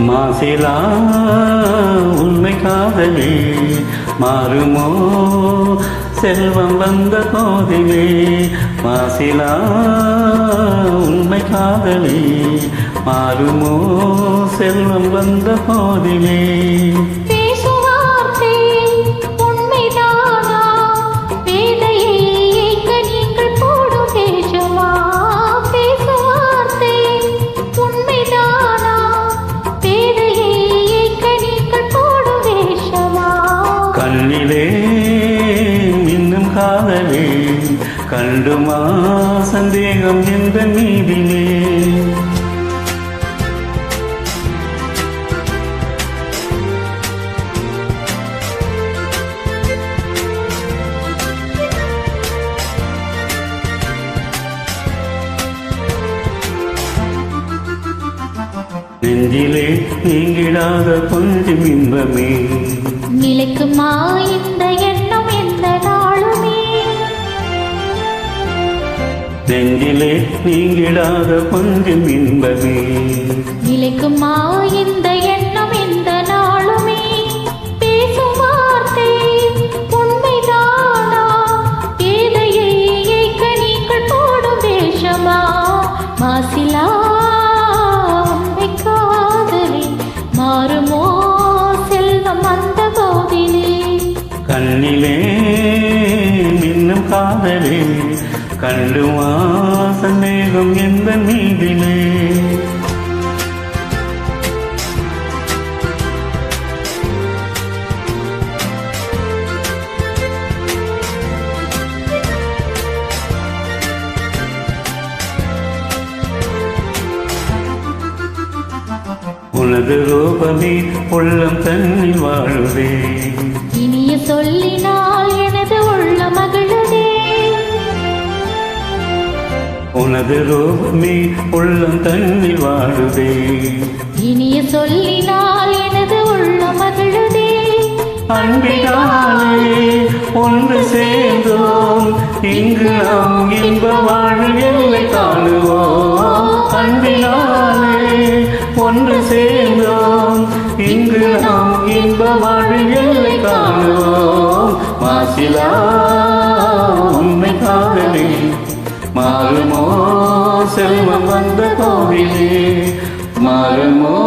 மாசிலா உண்மை காதலே மாறுமோ செல்வம் வந்த போதிலே மாசிலா உண்மை காதலே மாறுமோ செல்வம் வந்த போதிலே கண்ணிலே இன்னும் காதலே கண்டுமா சந்தேகம் என்ற மீதிலே நெஞ்சிலே நீங்கிடாத கொஞ்சம் இன்பமே நிலைக்குமா இந்த எண்ணம் எந்த நாளுமே நெஞ்சிலே நீங்கிடாத கொஞ்சம் இன்பமே நிலைக்குமா இந்த எண்ணம் எந்த நாளுமே பேசும் வார்த்தை உண்மைதானா ஏதையை ஏய்க்க நீங்கள் போடும் வேஷமா மாசிலா உண்மை காதலே மாறுமோ கண்ணிலே இன்னும் காதலே கண்டுமா சந்தேகம் எந்த மீதிலே உனது ரூபமே உள்ளம் தன்னில் வாழுதே இனிய சொல்லினால் எனது உள்ள மகிழுதே உனது ரூபமே உள்ளம் தன்னில் வாழுதே இனிய சொல்லினால் எனது உள்ள மகிழுதே அன்பினாலே ஒன்று சேர்ந்தோம் இங்கு நாம் இன்ப வாழ்வில் எல்லை காணுவோம் அன்பினாலே ஒன்று சேர்ந்தோம் இங்கு நாம் இன்ப வாழ்வில் எல்லை காணுவோம் மாசிலா உண்மை காதலே மாறுமோ செல்வம் வந்த கோவிலே மாறுமோ